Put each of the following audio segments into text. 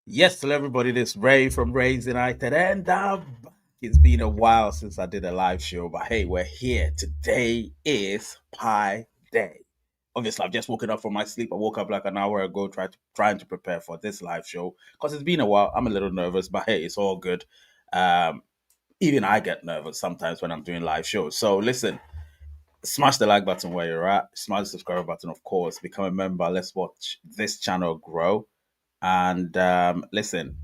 Yes, to everybody, this Ray from Rays United, and it's been a while since I did a live show, but hey, we're here. Today is Pi Day. Obviously, I've just woken up from my sleep. I woke up like an hour ago, trying to prepare for this live show because it's been a while. I'm a little nervous, but hey, it's all good. Um, Even I get nervous sometimes when I'm doing live shows. So listen, smash the like button where you're at. Smash the subscribe button, of course. Become a member. Let's watch this channel grow. And listen,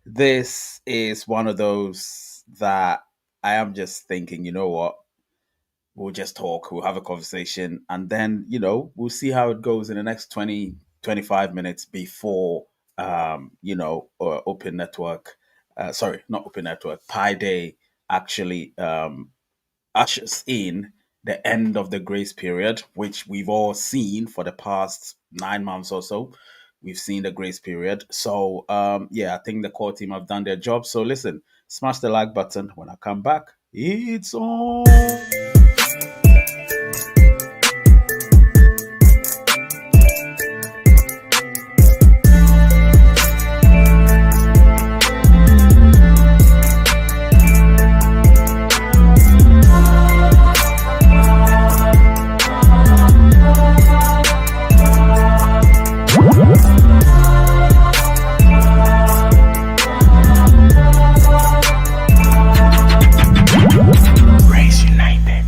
this is one of those that I am just thinking, you know what? We'll just talk, we'll have a conversation, and then, we'll see how it goes in the next 20 to 25 minutes before, Open Network, sorry, not Open Network, Pi Day actually ushers in the end of the grace period, which we've all seen for the past 9 months or so. We've seen the grace period. So, yeah, I think the core team have done their job. So, listen, smash the like button. When I come back, it's on. Race United.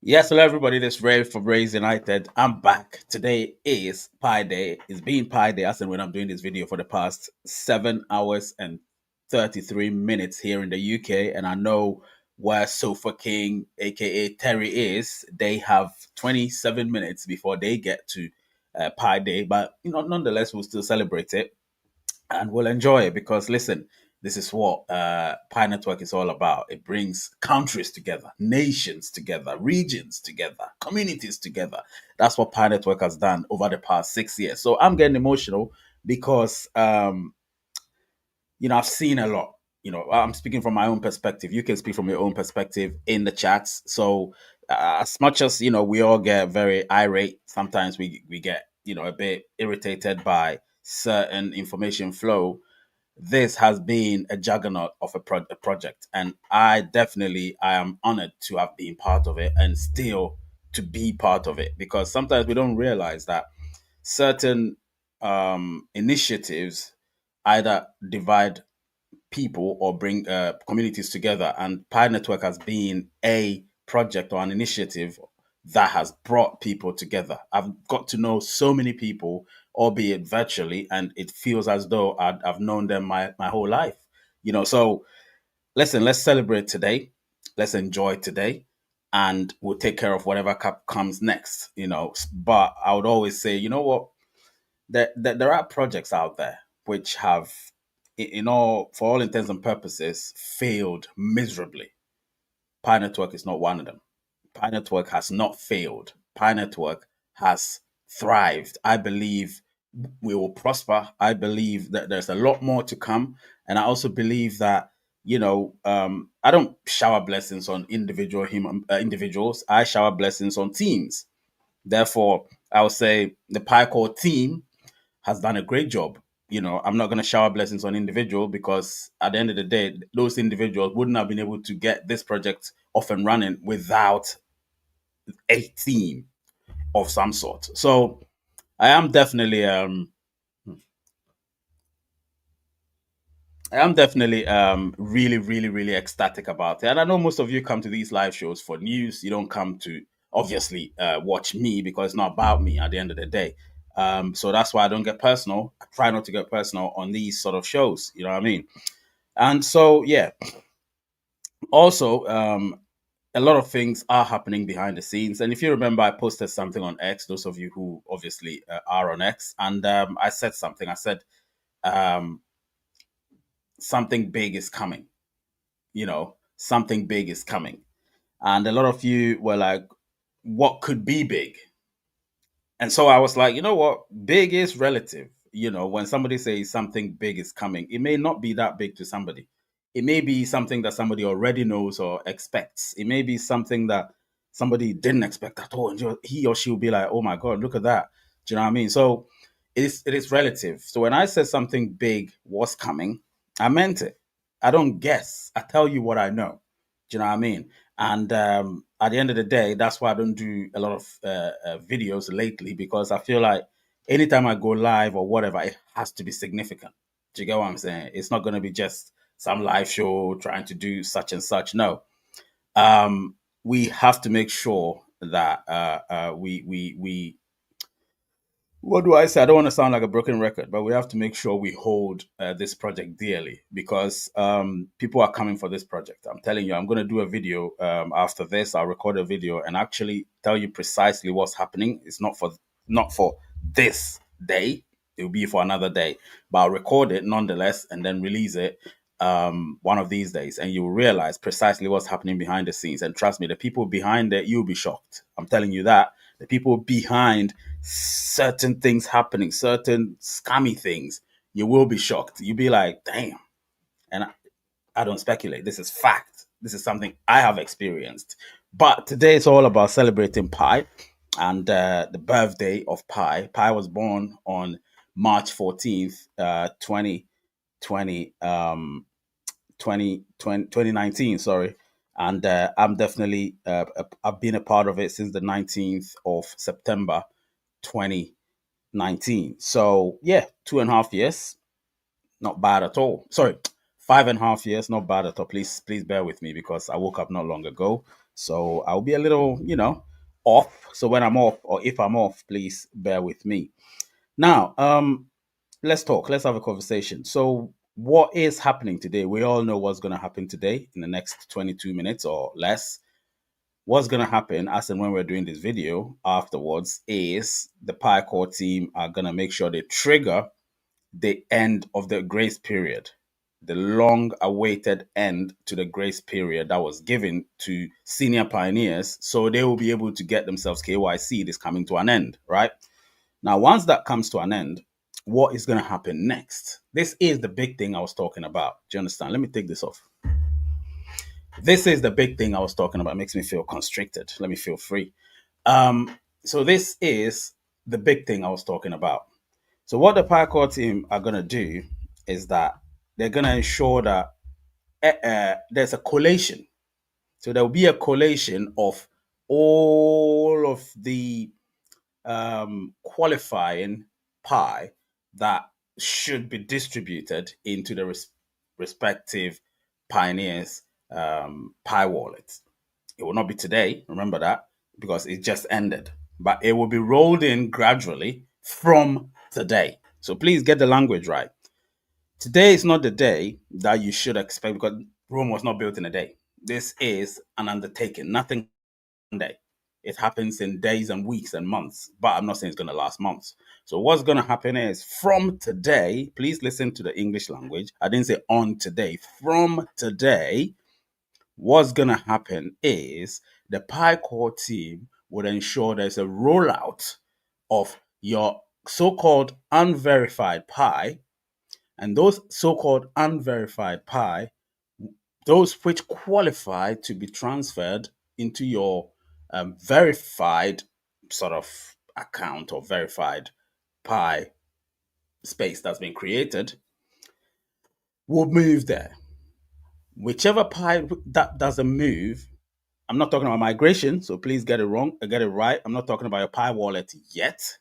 Yes, hello everybody. This is Ray from Race United. I'm back. Today is Pi Day. It's been Pi Day as in when I'm doing this video for the past 7 hours and 33 minutes here in the UK. And I know where Sofa King, aka Terry, is. They have 27 minutes before they get to Pi Day. But nonetheless, we'll still celebrate it and we'll enjoy it because listen, this is what Pi Network is all about. It brings countries together, nations together, regions together, communities together. That's what Pi Network has done over the past 6 years. So I'm getting emotional because I've seen a lot. I'm speaking from my own perspective. You can speak from your own perspective in the chats. So as much as we all get very irate, sometimes we get a bit irritated by certain information flow. This has been a juggernaut of a project, and I am honored to have been part of it and still to be part of it, because sometimes we don't realize that certain initiatives either divide people or bring communities together. And Pi Network has been a project or an initiative that has brought people together. I've got to know so many people, albeit virtually, and it feels as though I've known them my whole life. So listen, let's celebrate today. Let's enjoy today. And we'll take care of whatever comes next. But I would always say, you know what? There are projects out there which have, for all intents and purposes, failed miserably. Pi Network is not one of them. Pi Network has not failed. Pi Network has thrived. I believe we will prosper. I believe that there's a lot more to come. And I also believe that, I don't shower blessings on individuals. I shower blessings on teams. Therefore, I would say the Pi Core team has done a great job. I'm not going to shower blessings on individual, because at the end of the day, those individuals wouldn't have been able to get this project off and running without a team of some sort. So I am definitely really, really, really ecstatic about it. And I know most of you come to these live shows for news. You don't come to obviously watch me, because it's not about me at the end of the day. So that's why I don't get personal. I try not to get personal on these sort of shows. You know what I mean? And so, yeah, also, a lot of things are happening behind the scenes. And if you remember, I posted something on X, those of you who obviously are on X, and I said something. I said, um, something big is coming, something big is coming. And a lot of you were like, what could be big? And so I was like, you know what? Big is relative. When somebody says something big is coming, it may not be that big to somebody. It may be something that somebody already knows or expects. It may be something that somebody didn't expect at all. And he or she will be like, oh my God, look at that. Do you know what I mean? So it is relative. So when I said something big was coming, I meant it. I don't guess. I tell you what I know. Do you know what I mean? And at the end of the day, that's why I don't do a lot of videos lately, because I feel like anytime I go live or whatever, it has to be significant. Do you get what I'm saying? It's not going to be just some live show trying to do such and such. No, we have to make sure that we what do I say? I don't want to sound like a broken record, but we have to make sure we hold this project dearly, because people are coming for this project. I'm telling you, I'm going to do a video after this. I'll record a video and actually tell you precisely what's happening. It's not for this day. It will be for another day, but I'll record it nonetheless and then release it one of these days, and you'll realize precisely what's happening behind the scenes. And trust me, the people behind it, you'll be shocked. I'm telling you that the people behind certain things happening, certain scammy things, you will be shocked. You'll be like, damn. And I don't speculate. This is fact. This is something I have experienced. But today it's all about celebrating Pi and the birthday of Pi. Pi was born on March 14th, 2020, 2019, sorry. And I'm definitely, I've been a part of it since the 19th of September 2019. So, yeah, 2.5 years, not bad at all. Sorry, 5.5 years, not bad at all. Please bear with me, because I woke up not long ago. So I'll be a little, off. So when I'm off, or if I'm off, please bear with me. Now, let's talk. Let's have a conversation. So, what is happening today? We all know what's going to happen today in the next 22 minutes or less. What's going to happen, as and when we're doing this video afterwards, is the Pi Core team are going to make sure they trigger the end of the grace period, the long awaited end to the grace period that was given to senior pioneers. So they will be able to get themselves KYC. This coming to an end, right? Now, once that comes to an end, what is going to happen next? This is the big thing I was talking about. Do you understand? Let me take this off. This is the big thing I was talking about. It makes me feel constricted. Let me feel free. So this is the big thing I was talking about. So what the parkour team are going to do is that they're going to ensure that there's a collation. So there will be a collation of all of the qualifying pi that should be distributed into the respective pioneers pi wallets. It will not be today, remember that, because it just ended, but it will be rolled in gradually from today. So please get the language right. Today is not the day that you should expect, because Rome was not built in a day. This is an undertaking, nothing day. It happens in days and weeks and months, but I'm not saying it's going to last months. So what's going to happen is, from today, please listen to the English language. I didn't say on today. From today, what's going to happen is the Pi Core team would ensure there's a rollout of your so-called unverified Pi, and those so-called unverified Pi, those which qualify to be transferred into your verified sort of account or verified Pi space that's been created, will move there. Whichever Pi that doesn't move, I'm not talking about migration, so please get it wrong, get it right. I'm not talking about your Pi wallet yet,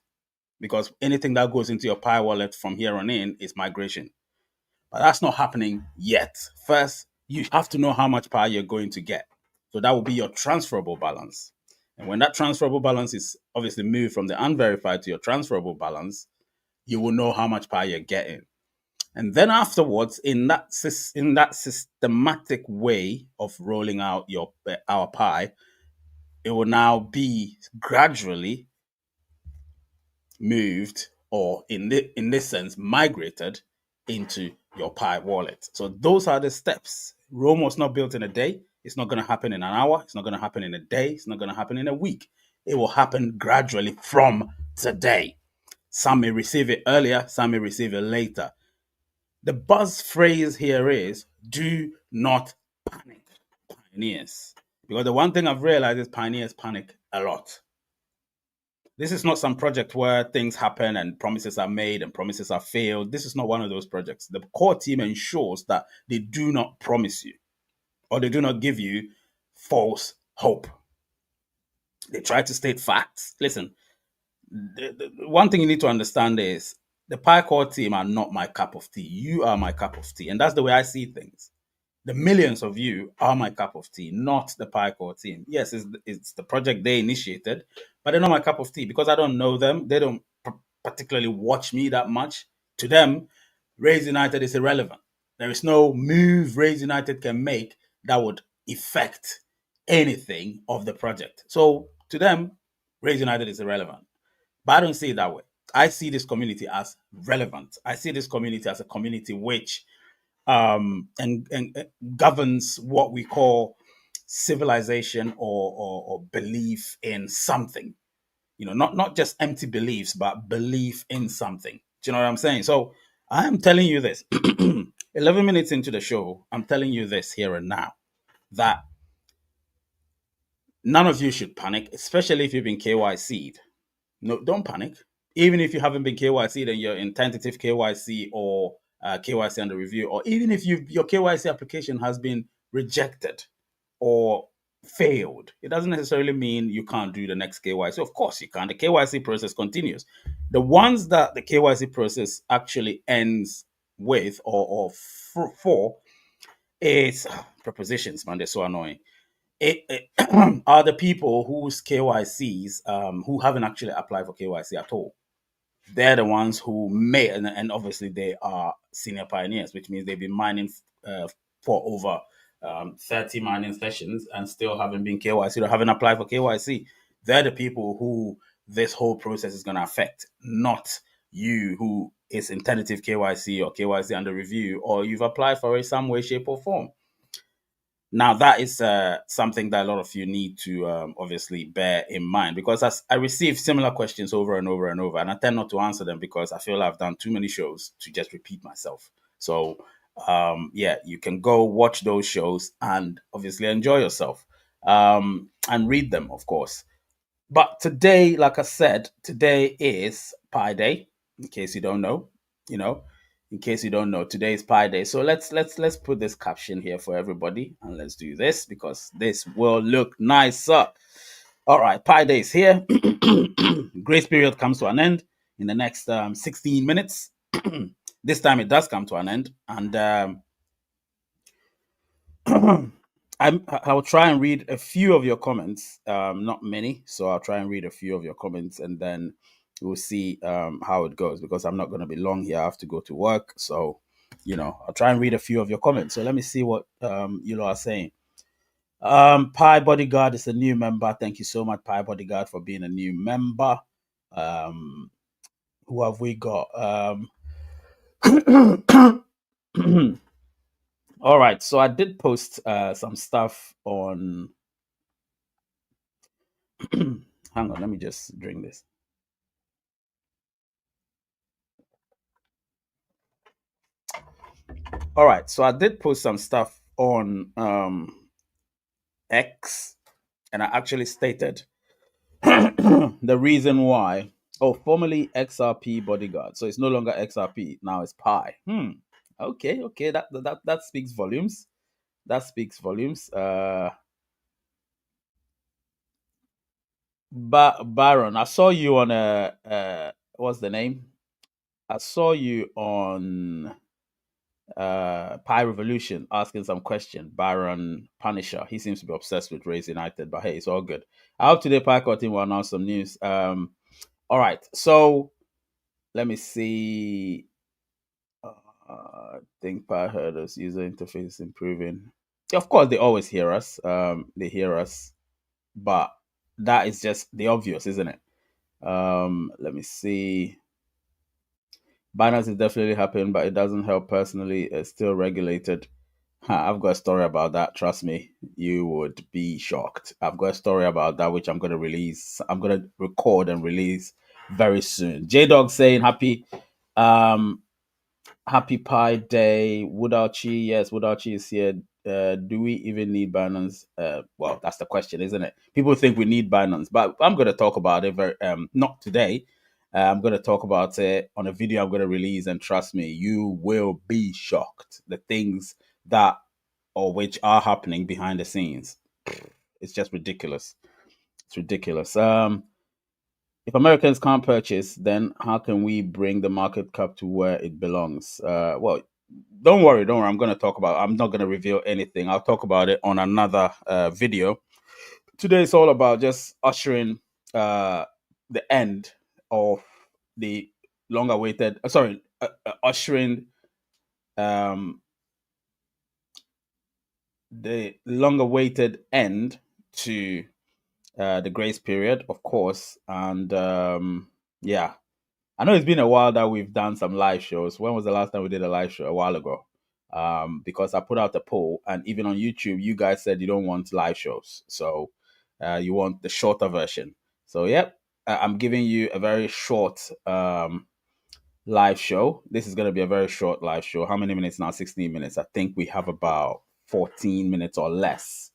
because anything that goes into your Pi wallet from here on in is migration. But that's not happening yet. First, you have to know how much Pi you're going to get. So that will be your transferable balance. And when that transferable balance is obviously moved from the unverified to your transferable balance, you will know how much Pi you're getting. And then afterwards, in that systematic way of rolling out our Pi, it will now be gradually moved, or in this sense migrated into your Pi wallet. So those are the steps. Rome was not built in a day. It's not going to happen in an hour. It's not going to happen in a day. It's not going to happen in a week. It will happen gradually from today. Some may receive it earlier, some may receive it later. The buzz phrase here is, do not panic, pioneers. Because the one thing I've realized is pioneers panic a lot. This is not some project where things happen and promises are made and promises are failed. This is not one of those projects. The core team ensures that they do not promise you or they do not give you false hope. They try to state facts. Listen, the one thing you need to understand is the Pie Core team are not my cup of tea. You are my cup of tea. And that's the way I see things. The millions of you are my cup of tea, not the Pycore team. Yes, it's the project they initiated, but they're not my cup of tea because I don't know them. They don't particularly watch me that much. To them, Raise United is irrelevant. There is no move Raise United can make that would affect anything of the project. So to them, Raise United is irrelevant. But I don't see it that way. I see this community as relevant. I see this community as a community which and governs what we call civilization or belief in something. You know, not just empty beliefs, but belief in something. Do you know what I'm saying? So I am telling you this. 11 minutes into the show, I'm telling you this here and now that none of you should panic, especially if you've been KYC'd. No, don't panic. Even if you haven't been KYC'd and you're in tentative KYC or KYC under review, or even if your KYC application has been rejected or failed, it doesn't necessarily mean you can't do the next KYC. Of course, you can. The KYC process continues. The ones that the KYC process actually ends with or for is prepositions, man. They're so annoying. It are the people whose KYCs who haven't actually applied for KYC at all. They're the ones who may, and obviously they are senior pioneers, which means they've been mining for over 30 mining sessions and still haven't been KYC or haven't applied for KYC. They're the people who this whole process is going to affect, not you who is in tentative KYC or KYC under review, or you've applied for it some way, shape, or form. Now, that is something that a lot of you need to obviously bear in mind because as I receive similar questions over and over and over, and I tend not to answer them because I feel I've done too many shows to just repeat myself. So, yeah, you can go watch those shows and obviously enjoy yourself and read them, of course. But today, like I said, today is Pi Day. In case you don't know, you know, in case you don't know, today is Pi Day. So let's put this caption here for everybody, and let's do this because this will look nicer. All right, Pi Day is here. Grace period comes to an end in the next 16 minutes. This time it does come to an end, and I'll try and read a few of your comments, not many. So I'll try and read a few of your comments, and then we'll see how it goes. Because I'm not going to be long here. I have to go to work, so I'll try and read a few of your comments. So let me see what you lot are saying. Pi Bodyguard is a new member. Thank you so much, Pi Bodyguard, for being a new member. Who have we got? All right, so I did post some stuff on. Hang on, let me just drink this. All right, so I did post some stuff on X, and I actually stated the reason why. Oh, formerly XRP Bodyguard, so it's no longer XRP now. It's Pi. Okay, okay, that speaks volumes. That speaks volumes. Baron, I saw you on what's the name? I saw you on Pi Revolution asking some question. Baron Punisher, he seems to be obsessed with Race United, but hey, it's all good. I hope today Pi Core team will announce some news. All right, so let me see. I think Pi heard us. User interface is improving. Of course, they always hear us. They hear us, but that is just the obvious, isn't it? Let me see. Binance is definitely happening, but it doesn't help personally. It's still regulated. I've got a story about that. Trust me, you would be shocked. I've got a story about that, which I'm going to release. I'm going to record and release very soon. J Dog saying happy Pi Day. Woodalchi, yes, Woodalchi is here. do we even need Binance? Well, that's the question, isn't it? People think we need Binance, but I'm going to talk about it very not today. I'm going to talk about it on a video I'm going to release, and trust me, you will be shocked. The things that or which are happening behind the scenes. It's just ridiculous. It's ridiculous. If Americans can't purchase, then how can we bring the market cap to where it belongs? Well, don't worry, don't worry. I'm going to talk about. I'm not going to reveal anything. I'll talk about it on another video. Today is all about just ushering the end of the long-awaited. Ushering um, the long-awaited end to the grace period, of course, and yeah, I know it's been a while that we've done some live shows. When was the last time we did a live show? A while ago. Because I put out a poll, and even on YouTube, you guys said you don't want live shows, so you want the shorter version. So, yep, I'm giving you a very short live show. This is going to be a very short live show. How many minutes now? 16 minutes. I think we have about 14 minutes or less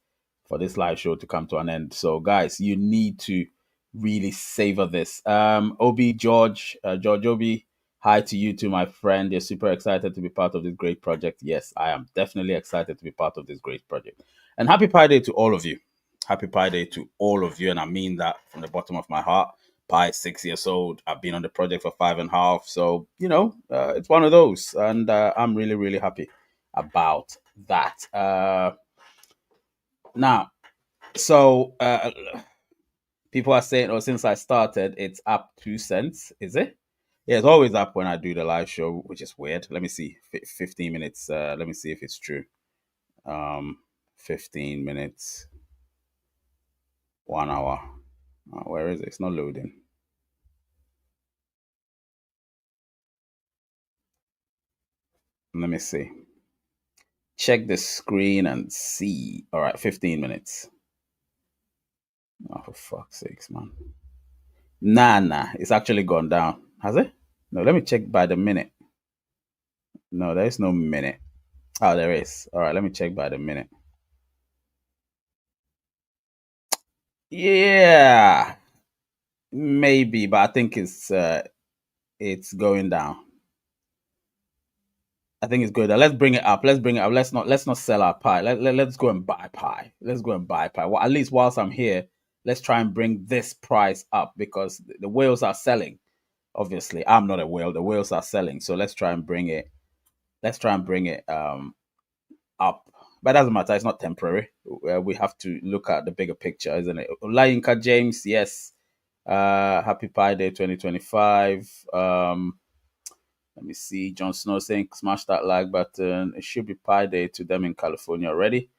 for this live show to come to an end. So, guys, you need to really savor this. Obi George, George Obi, hi to you too, my friend. You're super excited to be part of this great project. Yes, I am definitely excited to be part of this great project. And happy Pi Day to all of you. Happy Pi Day to all of you. And I mean that from the bottom of my heart. Pi is 6 years old. I've been on the project for 5.5. So, it's one of those. And I'm really, really happy about that. Now, so people are saying, oh, since I started, it's up 2 cents. Is it? Yeah, it's always up when I do the live show, which is weird. Let me see. 15 minutes. Let me see if it's true. 15 minutes, 1 hour. Where is it? It's not loading. Let me see. Check the screen and see. All right, 15 minutes. Oh, for fuck's sakes, man. Nah. It's actually gone down. Has it? No, let me check by the minute. No, there is no minute. Oh, there is. All right, let me check by the minute. Yeah, maybe, but I think it's going down. I think it's good. Let's bring it up. Let's bring it up. Let's not sell our pie. Let's go and buy pie. Let's go and buy pie. Well, at least whilst I'm here, let's try and bring this price up because the whales are selling. Obviously, I'm not a whale. The whales are selling. So let's try and bring it. Let's try and bring it up. But it doesn't matter. It's not temporary. We have to look at the bigger picture, isn't it? Olayinka James, yes. Happy Pi Day 2025. Let me see. Jon Snow saying, smash that like button. It should be Pi Day to them in California already.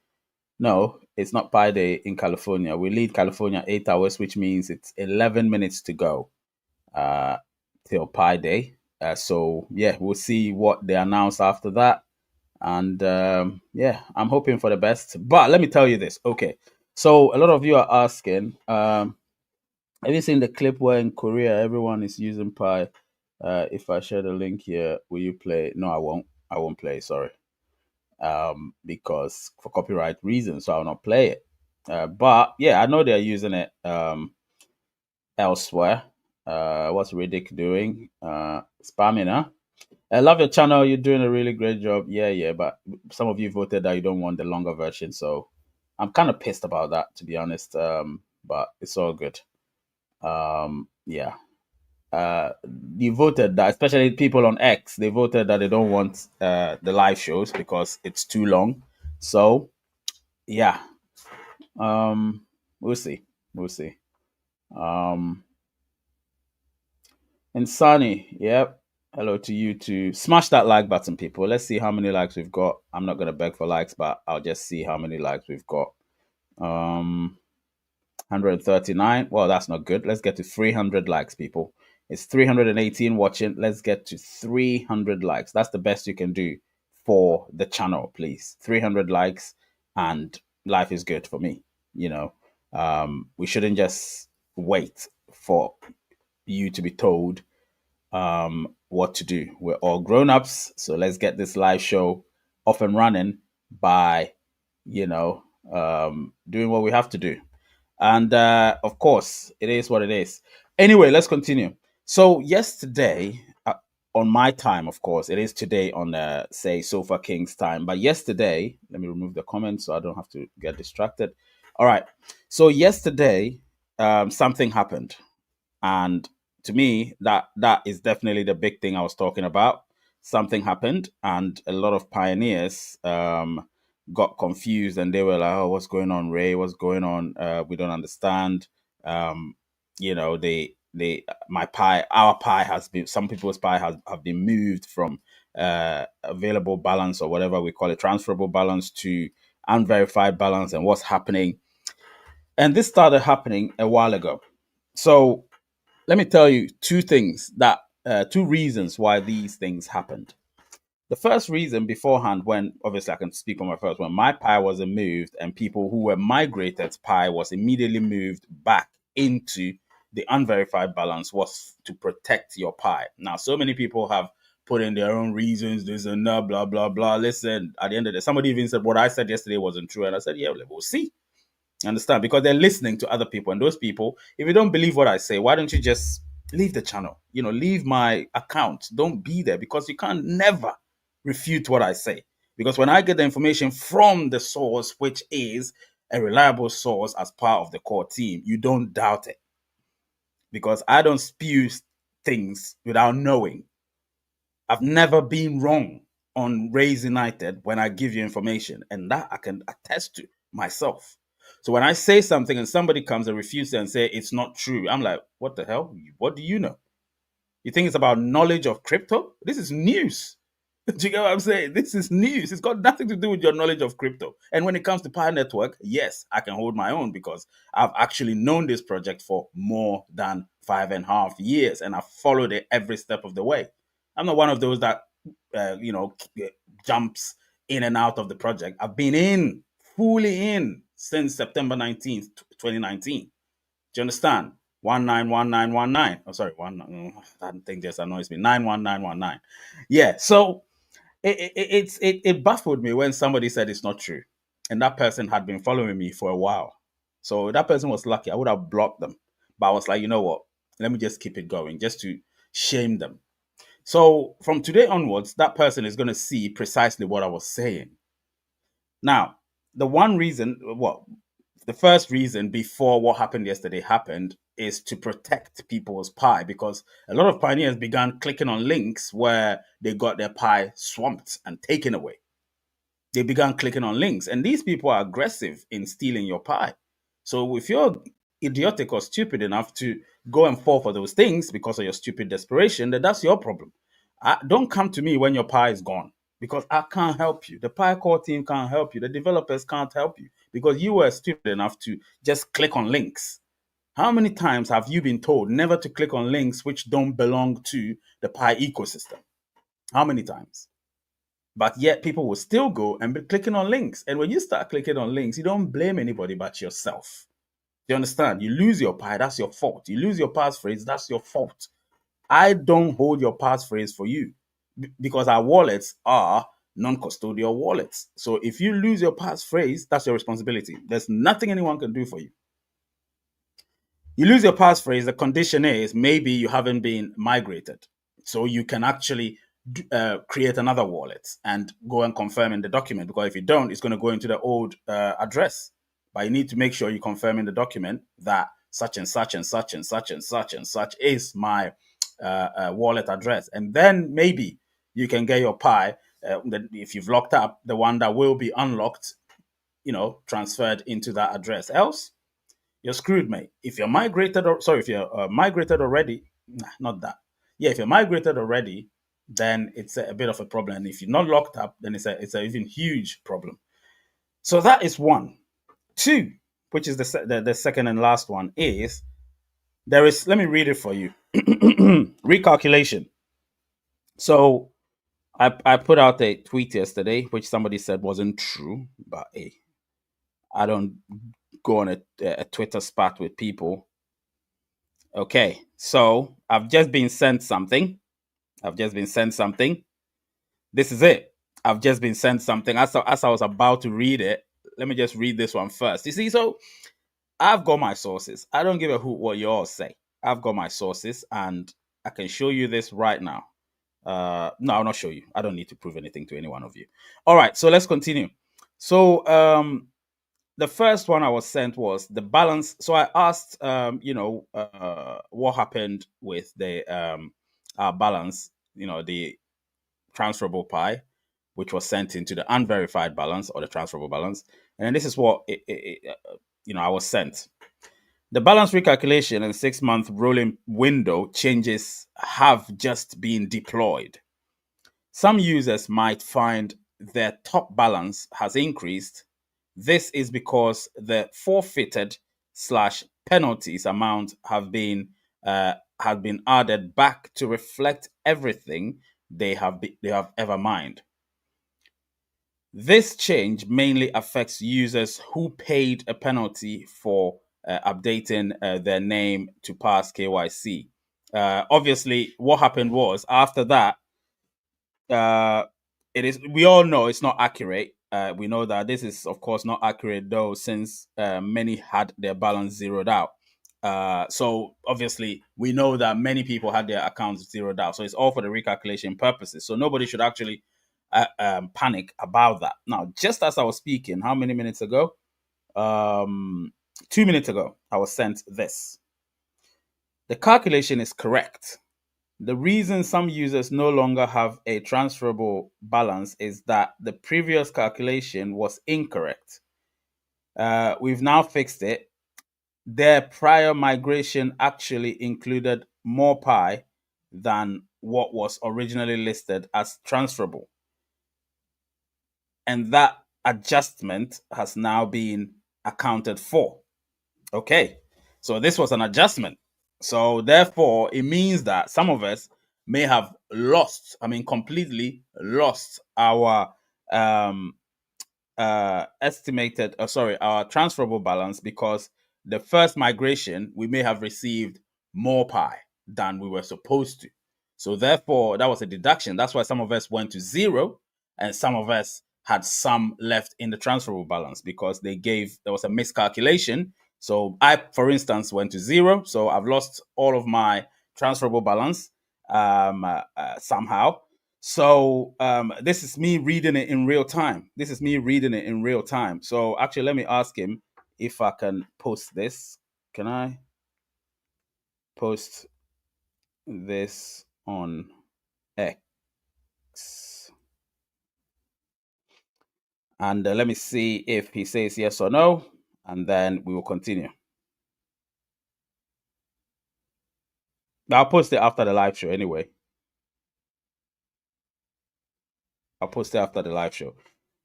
No, it's not Pi Day in California. We lead California 8 hours, which means it's 11 minutes to go till Pi Day. So, yeah, we'll see what they announce after that. And yeah, I'm hoping for the best. But let me tell you this. Okay. So, a lot of you are asking, have you seen the clip where in Korea everyone is using Pi? If I share the link here, will you play? No, I won't. I won't play. Sorry, because for copyright reasons, so I'll not play it. But yeah, I know they're using it elsewhere. What's Riddick doing? Spamming, huh? I love your channel. You're doing a really great job. Yeah. But some of you voted that you don't want the longer version, so I'm kind of pissed about that, to be honest. But it's all good. Yeah. You voted that, especially people on X, they voted that they don't want the live shows because it's too long. So, yeah, we'll see. We'll see. And Sunny, yep. Hello to you too. Smash that like button, people. Let's see how many likes we've got. I'm not gonna beg for likes, but I'll just see how many likes we've got. 139. Well, that's not good. Let's get to 300 likes, people. It's 318 watching. Let's get to 300 likes. That's the best you can do for the channel, please. 300 likes, and life is good for me. We shouldn't just wait for you to be told what to do. We're all grown ups, so let's get this live show off and running by you know, doing what we have to do. And of course, it is what it is. Anyway, let's continue. So, yesterday, on my time, of course, it is today on, say, Sofa King's time. But yesterday, let me remove the comments so I don't have to get distracted. All right. So, yesterday, something happened. And to me, that is definitely the big thing I was talking about. Something happened, and a lot of pioneers got confused, and they were like, "Oh, what's going on, Ray? What's going on? We don't understand." Um, my pie, our pie has been, some people's pie has have been moved from available balance or whatever we call it, transferable balance, to unverified balance, and what's happening. And this started happening a while ago. So let me tell you two things that two reasons why these things happened. The first reason beforehand, when obviously I can speak on my first one, my pie wasn't moved, and people who were migrated pie was immediately moved back into the unverified balance, was to protect your pie. Now, so many people have put in their own reasons, this and that, blah, blah, blah. Listen, at the end of the day, somebody even said what I said yesterday wasn't true. And I said, yeah, we'll see. Understand? Because they're listening to other people. And those people, if you don't believe what I say, why don't you just leave the channel? Leave my account. Don't be there, because you can't never refute what I say. Because when I get the information from the source, which is a reliable source as part of the core team, you don't doubt it. Because I don't spew things without knowing. I've never been wrong on Rays United when I give you information, and that I can attest to myself. So when I say something and somebody comes and refuses it and say it's not true, I'm like, what the hell? What do you know? You think it's about knowledge of crypto? This is news. Do you get what I'm saying? This is news. It's got nothing to do with your knowledge of crypto. And when it comes to Pi Network, yes, I can hold my own, because I've actually known this project for more than 5.5 years, and I've followed it every step of the way. I'm not one of those that, uh, you know, jumps in and out of the project. I've been in, fully in, since September 19th, 2019. Do you understand? 191919. Oh, sorry, one. I think this annoys me. 91919. Yeah. So it baffled me when somebody said it's not true, and that person had been following me for a while. So that person was lucky. I would have blocked them, but I was like, you know what? Let me just keep it going, just to shame them. So from today onwards, that person is going to see precisely what I was saying. Now, the one reason, well, the first reason before what happened yesterday happened is to protect people's pie, because a lot of pioneers began clicking on links where they got their pie swamped and taken away. They began clicking on links, and these people are aggressive in stealing your pie. So if you're idiotic or stupid enough to go and fall for those things because of your stupid desperation, then that's your problem. Don't come to me when your pie is gone, because I can't help you. The Pi core team can't help you. The developers can't help you, because you were stupid enough to just click on links. How many times have you been told never to click on links which don't belong to the Pi ecosystem? How many times? But yet people will still go and be clicking on links. And when you start clicking on links, you don't blame anybody but yourself. You understand? You lose your Pi, that's your fault. You lose your passphrase, that's your fault. I don't hold your passphrase for you, because our wallets are non-custodial wallets. So if you lose your passphrase, that's your responsibility. There's nothing anyone can do for you. You lose your passphrase, the condition is maybe you haven't been migrated. So you can actually create another wallet and go and confirm in the document, because if you don't, it's going to go into the old address. But you need to make sure you confirm in the document that such and such and such and such and such and such is my wallet address. And then maybe you can get your Pi, if you've locked up, the one that will be unlocked, transferred into that address. Else, you're screwed, mate. If you're migrated, or sorry, if you're migrated already, nah, not that. Yeah, if you're migrated already, then it's a bit of a problem. And if you're not locked up, then it's a even huge problem. So that is one. Two, which is the second and last one, is there is. Let me read it for you. Recalculation. So I put out a tweet yesterday, which somebody said wasn't true, but hey, I don't go on a Twitter spat with people. Okay, so I've just been sent something. I've just been sent something. This is it. I've just been sent something. As I was about to read it, let me just read this one first. You see, so I've got my sources. I don't give a hoot what you all say. I've got my sources, and I can show you this right now. No, I'll not show you. I don't need to prove anything to any one of you. All right, so let's continue. So the first one I was sent was the balance. So I asked, what happened with the balance, the transferable pi, which was sent into the unverified balance or the transferable balance. And this is what I was sent. The balance recalculation and 6-month rolling window changes have just been deployed. Some users might find their top balance has increased. This is because the forfeited slash penalties amount have been added back to reflect everything they have ever mined. This change mainly affects users who paid a penalty for updating their name to pass KYC. Obviously, what happened was after that, uh, we all know it's not accurate. We know that this is, of course, not accurate though, since many had their balance zeroed out. So obviously, we know that many people had their accounts zeroed out. So it's all for the recalculation purposes. So nobody should actually panic about that. Now, just as I was speaking, how many minutes ago? 2 minutes ago, I was sent this. The calculation is correct. The reason some users no longer have a transferable balance is that the previous calculation was incorrect. We've now fixed it. Their prior migration actually included more pi than what was originally listed as transferable. And that adjustment has now been accounted for. Okay, so this was an adjustment. So therefore, it means that some of us may have lost, completely lost our our transferable balance, because the first migration we may have received more pi than we were supposed to. So therefore, that was a deduction. That's why some of us went to zero, and some of us had some left in the transferable balance, because there was a miscalculation. So I, for instance, went to zero. So I've lost all of my transferable balance somehow. So this is me reading it in real time. So actually, let me ask him if I can post this. Can I post this on X? And let me see if he says yes or no, and then we will continue. I'll post it after the live show anyway.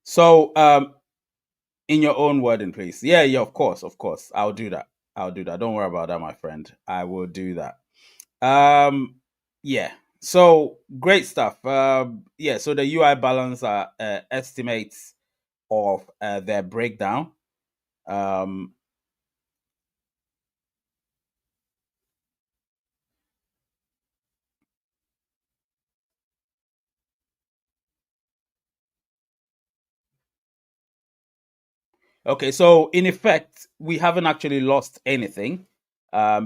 So, in your own wording, please. Yeah, of course. I'll do that. Don't worry about that, my friend. I will do that. Yeah. So great stuff. Yeah. So the UI balance are estimates of their breakdown. Okay, so in effect, we haven't actually lost anything,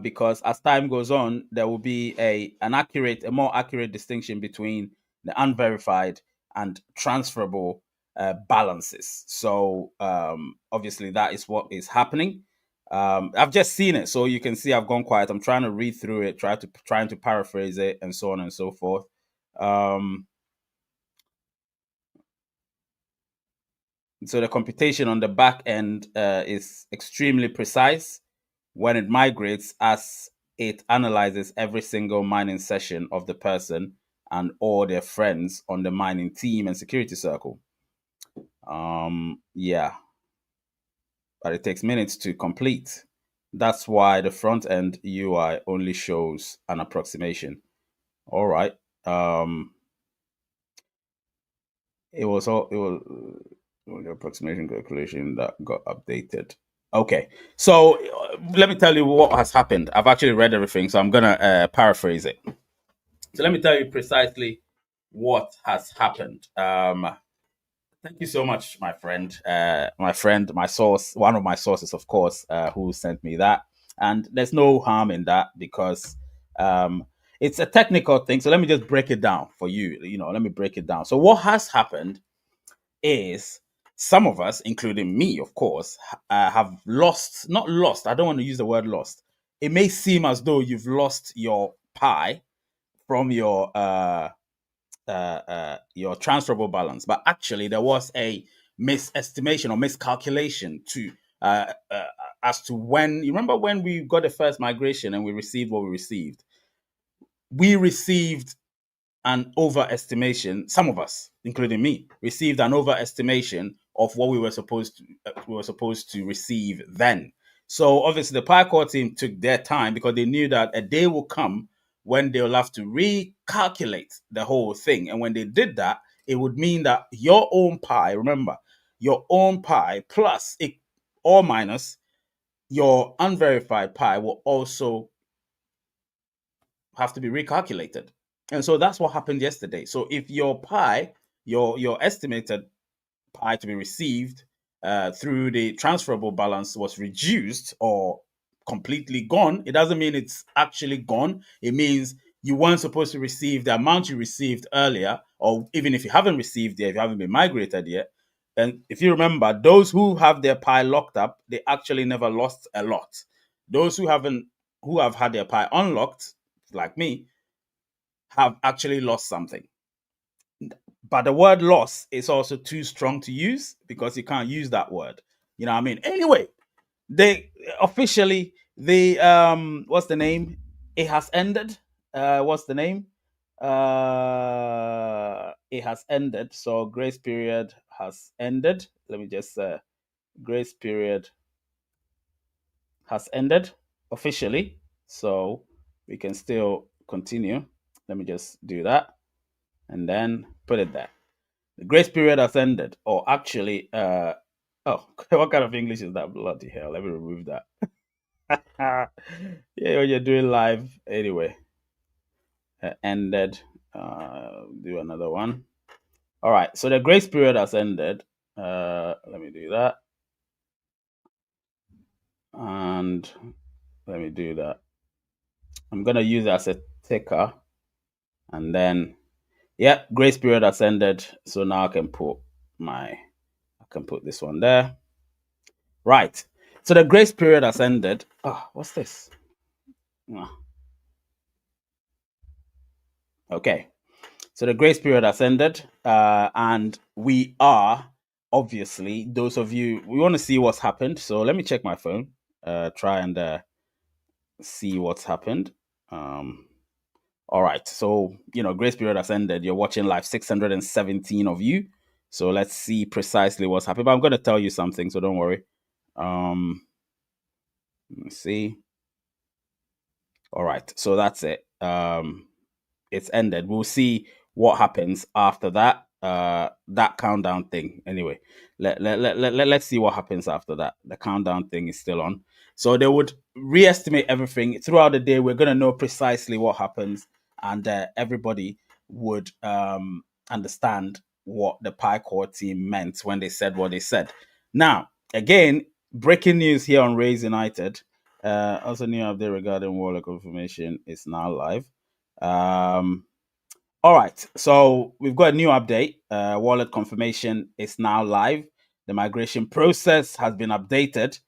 because as time goes on, there will be a more accurate distinction between the unverified and transferable balances. So obviously, that is what is happening. I've just seen it, so you can see I've gone quiet. I'm trying to read through it, trying to paraphrase it, and so on and so forth. So the computation on the back end is extremely precise when it migrates, as it analyzes every single mining session of the person and all their friends on the mining team and security circle. Yeah, but it takes minutes to complete. That's why the front end UI only shows an approximation. All right. It was the approximation calculation that got updated. Okay, so let me tell you what has happened. I've actually read everything, so I'm gonna paraphrase it. So let me tell you precisely what has happened. Thank you so much, my friend. My source, one of my sources, of course, who sent me that. And there's no harm in that because um, it's a technical thing. So let me just break it down for you. Let me break it down. So what has happened is some of us, including me, of course, have lost, not lost, I don't want to use the word lost. It may seem as though you've lost your pie from your transferable balance, but actually there was a misestimation or miscalculation to as to when you remember when we got the first migration and we received what we received. We received an overestimation. Some of us, including me, received an overestimation of what we were supposed to receive then. So obviously, the Pie team took their time because they knew that a day will come when they'll have to recalculate the whole thing. And when they did that, it would mean that your own pie, remember, your own pie plus it or minus your unverified pie will also have to be recalculated. And so that's what happened yesterday. So if your pie, your estimated pie to be received through the transferable balance was reduced or completely gone, it doesn't mean it's actually gone. It means you weren't supposed to receive the amount you received earlier, or even if you haven't received it, if you haven't been migrated yet. And if you remember, those who have their pie locked up, they actually never lost a lot. Those who have had their pie unlocked, like me, have actually lost something. But the word loss is also too strong to use because you can't use that word. You know what I mean? Anyway, they officially the what's the name? It has ended. What's the name? It has ended. So grace period has ended. Let me just grace period has ended officially. So we can still continue. Let me just do that and then put it there. The grace period has ended, or actually, oh, what kind of English is that? Bloody hell! Let me remove that. Yeah, when you're doing live, anyway, ended. Do another one. All right, so the grace period has ended. Let me do that, and let me do that. I'm gonna use it as a ticker, and then yeah, grace period has ended. So now I can put this one there. Right. So the grace period has ended. Oh, what's this? Ah, okay. So the grace period has ended, and we are obviously those of you we want to see what's happened. So let me check my phone. Try and see what's happened. Um, all right. So grace period has ended. You're watching live. 617 of you. So let's see precisely what's happened. But I'm going to tell you something, so don't worry. Let's see. All right. So that's it. It's ended. We'll see what happens after that. That countdown thing. Anyway, let's see what happens after that. The countdown thing is still on. So they would re-estimate everything throughout the day. We're gonna know precisely what happens, and everybody would understand what the Pie Core team meant when they said what they said. Now, again, breaking news here on Rays United. Also, new update regarding Warlock confirmation is now live. Um, all right, so we've got a new update. Wallet confirmation is now live. The migration process has been updated.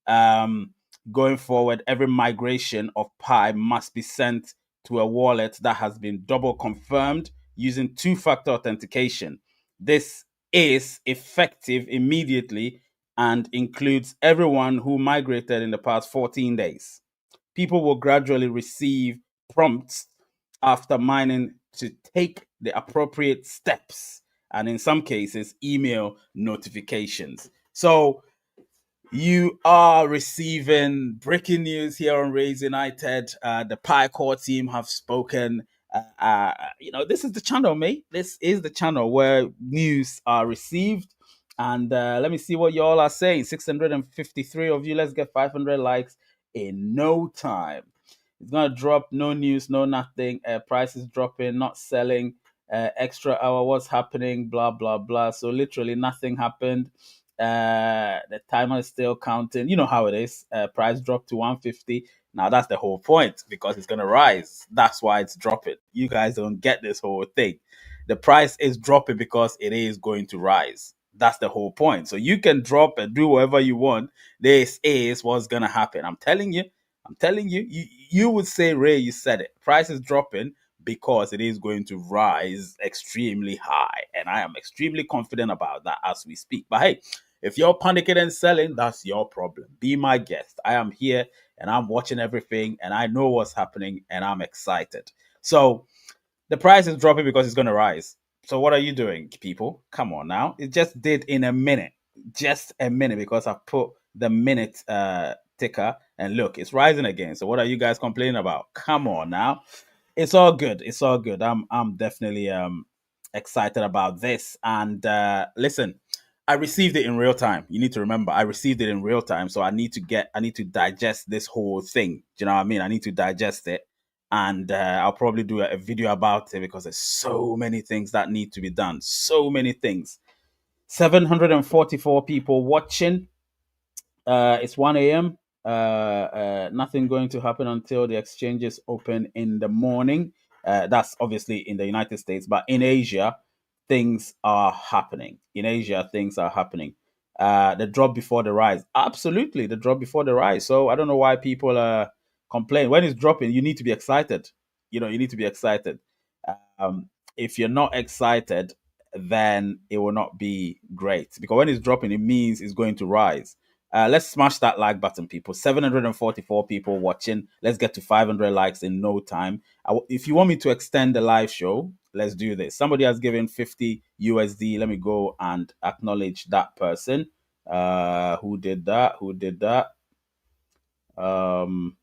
Um, Going forward, every migration of Pi must be sent to a wallet that has been double confirmed using two-factor authentication. This is effective immediately and includes everyone who migrated in the past 14 days. People will gradually receive prompts after mining to take the appropriate steps, and in some cases, email notifications. So you are receiving breaking news here on Raise United. The Pie Core team have spoken. This is the channel, mate. This is the channel where news are received. And let me see what y'all are saying. 653 of you. Let's get 500 likes in no time. It's gonna drop. No news, no nothing. Prices dropping, not selling. extra hour, what's happening, blah blah blah. So literally nothing happened. The timer is still counting. You know how it is. Price dropped to 150. Now that's the whole point because it's gonna rise. That's why it's dropping. You guys don't get this whole thing. The price is dropping because it is going to rise. That's the whole point. So you can drop and do whatever you want. This is what's gonna happen. I'm telling you. I'm telling you. You would say, Ray, you said it. Price is dropping because it is going to rise extremely high. And I am extremely confident about that as we speak. But hey, if you're panicking and selling, that's your problem. Be my guest. I am here and I'm watching everything and I know what's happening and I'm excited. So the price is dropping because it's going to rise. So what are you doing, people? Come on now. It just did in a minute. Just a minute because I put the minute ticker and look, it's rising again. So what are you guys complaining about? Come on now. It's all good. It's all good. I'm definitely excited about this. And listen, I received it in real time. You need to remember, I received it in real time. So I need to digest this whole thing. Do you know what I mean? I need to digest it, and I'll probably do a video about it because there's so many things that need to be done. So many things. 744 people watching. It's 1 a.m. Nothing going to happen until the exchanges open in the morning. That's obviously in the United States, but in Asia, things are happening. In Asia, things are happening. The drop before the rise. Absolutely, the drop before the rise. So I don't know why people complain. When it's dropping, you need to be excited. You know, you need to be excited. If you're not excited, then it will not be great because when it's dropping, it means it's going to rise. Let's smash that like button, people. 744 people watching. Let's get to 500 likes in no time. If you want me to extend the live show, let's do this. Somebody has given 50 USD. Let me go and acknowledge that person. Who did that? Who did that? Um,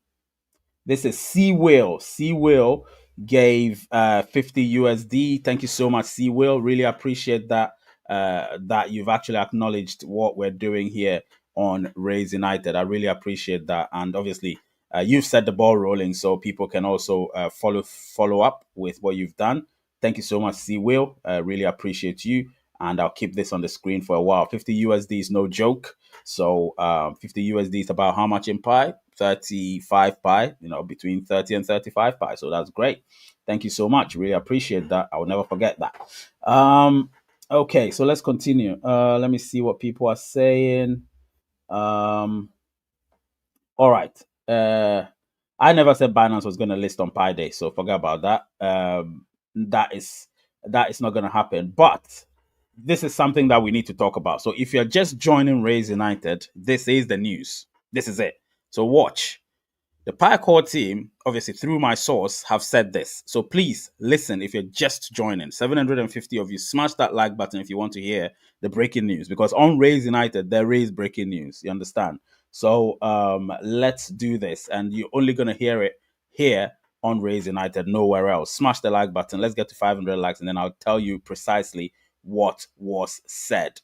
this is Sea Whale. Sea Whale gave 50 USD. Thank you so much, Sea Whale. Really appreciate that that you've actually acknowledged what we're doing here on Raise United. I really appreciate that. And obviously, you've set the ball rolling so people can also follow up with what you've done. Thank you so much, Sea Whale. Really appreciate you. And I'll keep this on the screen for a while. 50 USD is no joke. So 50 USD is about how much in pi? 35 pi, you know, between 30 and 35 pi. So that's great. Thank you so much. Really appreciate that. I will never forget that. Okay, so let's continue. Let me see what people are saying. Um, all right. I never said Binance was going to list on Pi Day, so forget about that. That is not going to happen. But this is something that we need to talk about. So if you're just joining Raise United, this is the news. This is it. So watch. The Core team, obviously through my source, have said this. So please listen if you're just joining. 750 of you, smash that like button if you want to hear the breaking news. Because on Raise United, there is breaking news. You understand? So let's do this. And you're only going to hear it here on Raise United, nowhere else. Smash the like button. Let's get to 500 likes, and then I'll tell you precisely what was said.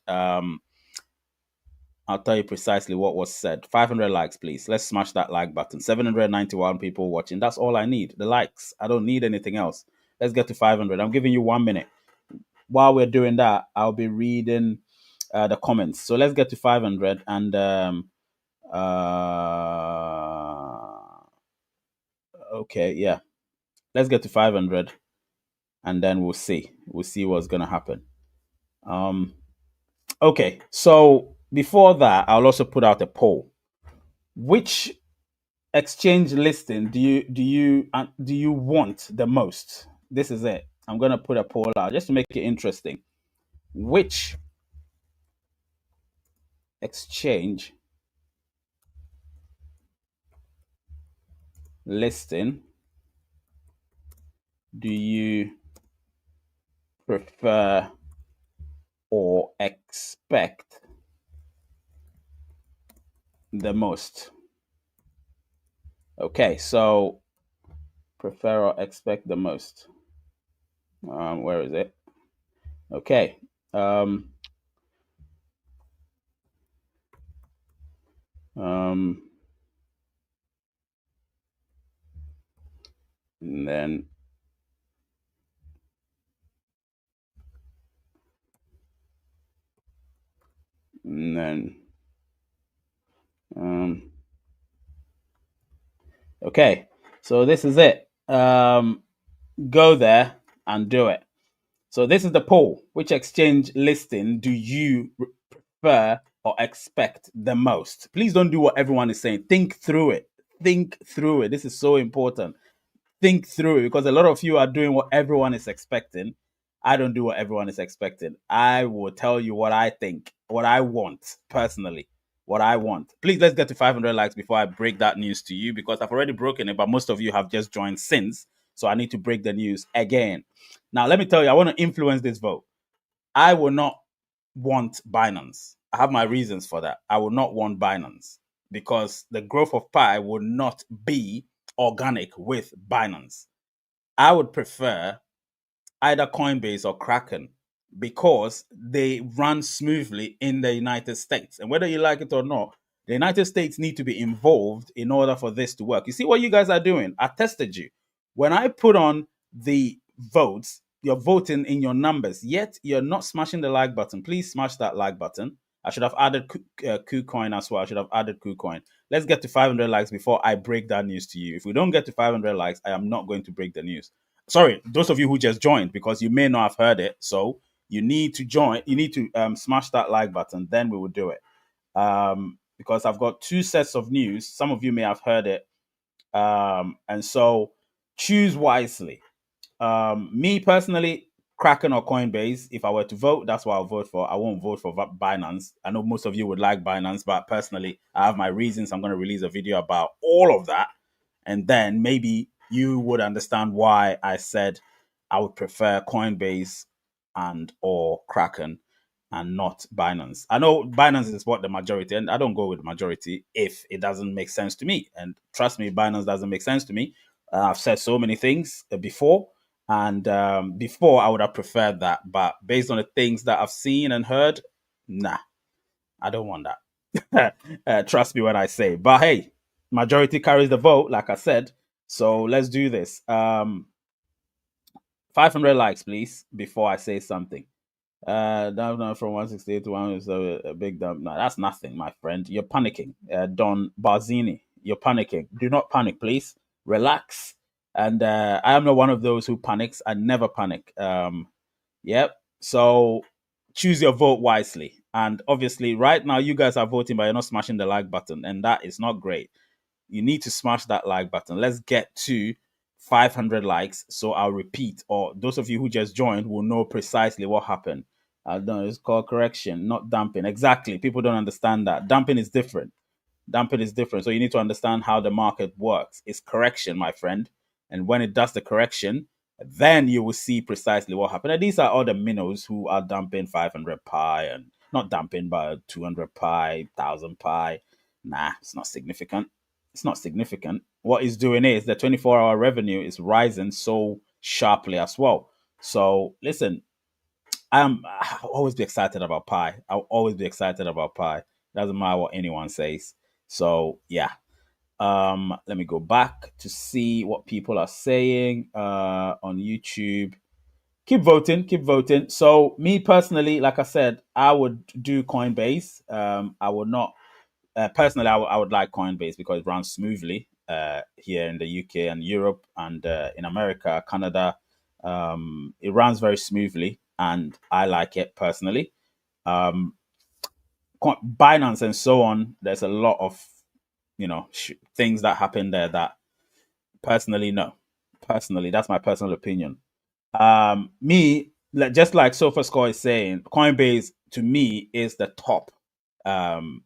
I'll tell you precisely what was said. 500 likes, please. Let's smash that like button. 791 people watching. That's all I need. The likes. I don't need anything else. Let's get to 500. I'm giving you 1 minute. While we're doing that, I'll be reading the comments. So let's get to 500 and okay, yeah. Let's get to 500 and then we'll see. We'll see what's going to happen. Okay. So before that, I'll also put out a poll. Which exchange listing do you want the most? This is it. I'm gonna put a poll out just to make it interesting. Which exchange listing do you prefer or expect the most? Okay, so prefer or expect the most. Where is it? Okay. Um, um, and then And then, um, okay. So this is it. Go there and do it. So this is the poll. Which exchange listing do you prefer or expect the most? Please don't do what everyone is saying. Think through it. Think through it. This is so important. Think through it because a lot of you are doing what everyone is expecting. I don't do what everyone is expecting. I will tell you what I think, what I want personally, what I want. Please let's get to 500 likes before I break that news to you because I've already broken it, but most of you have just joined since. So I need to break the news again. Now, let me tell you, I want to influence this vote. I will not want Binance. I have my reasons for that. I will not want Binance because the growth of Pi will not be organic with Binance. I would prefer either Coinbase or Kraken because they run smoothly in the United States. And whether you like it or not, the United States need to be involved in order for this to work. You see what you guys are doing? I tested you. When I put on the votes, you're voting in your numbers, yet you're not smashing the like button. Please smash that like button. I should have added KuCoin as well. I should have added KuCoin. Let's get to 500 likes before I break that news to you. If we don't get to 500 likes, I am not going to break the news. Sorry, those of you who just joined, because you may not have heard it. So you need to join. You need to smash that like button. Then we will do it. Because I've got two sets of news. Some of you may have heard it. And so choose wisely. Me personally, Kraken or Coinbase, if I were to vote, that's what I'll vote for. I won't vote for Binance. I know most of you would like Binance, but personally, I have my reasons. I'm going to release a video about all of that. And then maybe you would understand why I said I would prefer Coinbase and or Kraken and not Binance. I know Binance is what the majority, and I don't go with the majority if it doesn't make sense to me. And trust me, Binance doesn't make sense to me. I've said so many things before, and before I would have preferred that, but based on the things that I've seen and heard, nah, I don't want that. Trust me when I say. But hey, majority carries the vote, like I said. So let's do this. 500 likes, please, before I say something. Down from 168 to 1 is a big dump. No, that's nothing, my friend. You're panicking. Don Barzini, you're panicking. Do not panic, please. Relax. And I am not one of those who panics. I never panic. Yep. So choose your vote wisely. And obviously, right now, you guys are voting, but you're not smashing the like button. And that is not great. You need to smash that like button. Let's get to 500 likes. So I'll repeat, or those of you who just joined will know precisely what happened. No, it's called correction, not dumping. Exactly. People don't understand that. Dumping is different. Dumping is different. So you need to understand how the market works. It's correction, my friend. And when it does the correction, then you will see precisely what happened. And these are all the minnows who are dumping 500 pi and not dumping, but 200 pi, 1000 pi. Nah, it's not significant. It's not significant. What it's doing is the 24-hour revenue is rising so sharply as well. So listen, I'll always be excited about Pi. I'll always be excited about Pi. Doesn't matter what anyone says. So yeah. Let me go back to see what people are saying on YouTube. Keep voting, keep voting. So me personally, like I said, I would do Coinbase. I would not personally. I would like Coinbase because it runs smoothly here in the UK and Europe and in America, Canada. It runs very smoothly, and I like it personally. Um, Binance and so on. There's a lot of things that happen there that personally no. Personally, that's my personal opinion. Me, just like SofaScore is saying, Coinbase to me is the top um,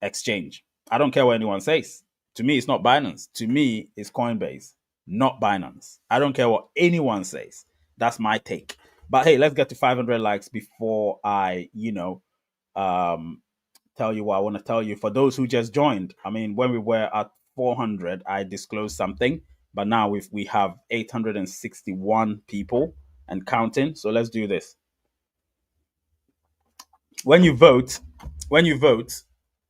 exchange. I don't care what anyone says. To me, it's not Binance. To me, it's Coinbase, not Binance. I don't care what anyone says. That's my take. But hey, let's get to 500 likes before I, um, tell you what I want to tell you. For those who just joined, I mean, when we were at 400, I disclosed something, but now we have 861 people and counting. So let's do this. When you vote, when you vote,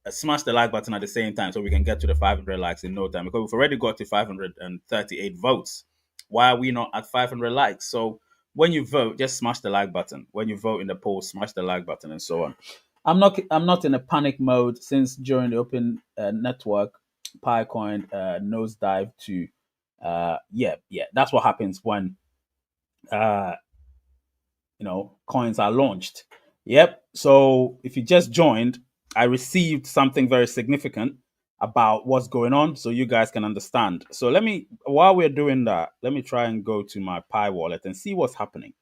smash the like button at the same time so we can get to the 500 likes in no time because we've already got to 538 votes. Why are we not at 500 likes? So when you vote, just smash the like button. When you vote in the poll, smash the like button and so on. I'm not in a panic mode since during the open network, Picoin nosedive to yeah. That's what happens when uh coins are launched. Yep. So if you just joined, I received something very significant about what's going on so you guys can understand. So let me, while we're doing that, let me try and go to my Pi wallet and see what's happening.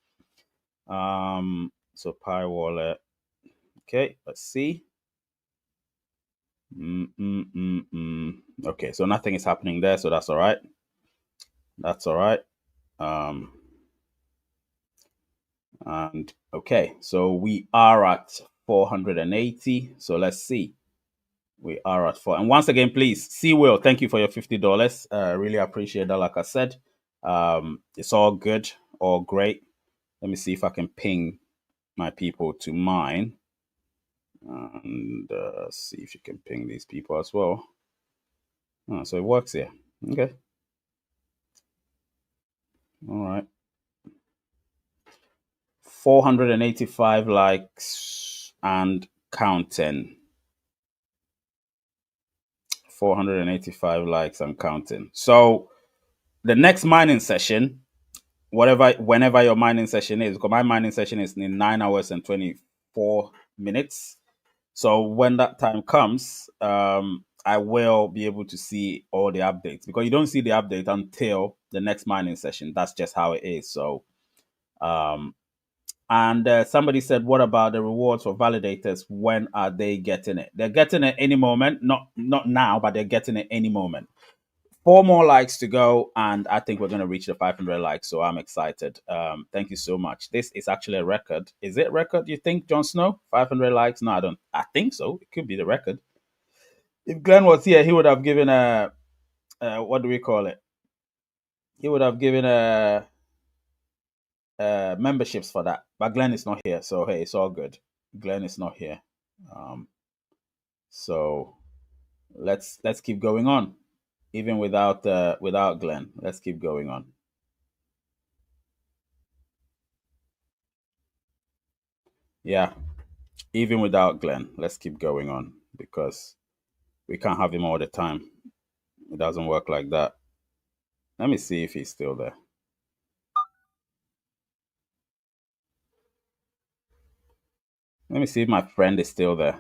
So Pi wallet. Okay, let's see. Okay, so nothing is happening there, so that's all right. That's all right. Um, and okay, so we are at 480. So let's see. We are at four. And once again, please, see Will, thank you for your $50. Really appreciate that. Like I said, it's all good, all great. Let me see if I can ping my people to mine and see if you can ping these people as well. Oh, so it works here. Okay. All right. 485 likes and counting. 485 likes and counting. So the next mining session, whenever your mining session is, because my mining session is in 9 hours and 24 minutes. So when that time comes, I will be able to see all the updates because you don't see the update until the next mining session. That's just how it is. So, um, and somebody said, "What about the rewards for validators? When are they getting it? They're getting it any moment. Not now, but they're getting it any moment." Four more likes to go, and I think we're going to reach the 500 likes. So I'm excited. Thank you so much. This is actually a record. Is it a record? You think, Jon Snow? 500 likes? No, I don't. I think so. It could be the record. If Glenn was here, he would have given what do we call it? He would have given memberships for that. But Glenn is not here, so hey, it's all good. Glenn is not here. Um, so let's keep going on, even without Glenn. Let's keep going on. Yeah, even without Glenn, let's keep going on because we can't have him all the time. It doesn't work like that. Let me see if he's still there. Let me see if my friend is still there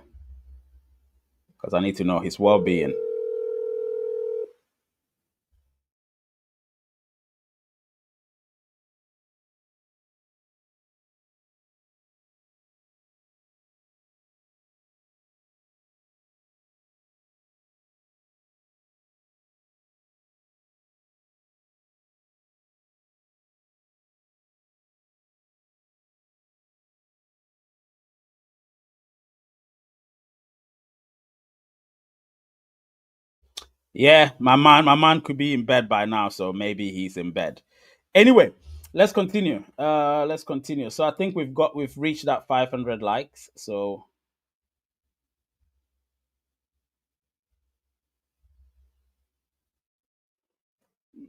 because I need to know his well being. Yeah, my man could be in bed by now, so maybe he's in bed. Anyway, let's continue. Let's continue. So I think we've reached that 500 likes. So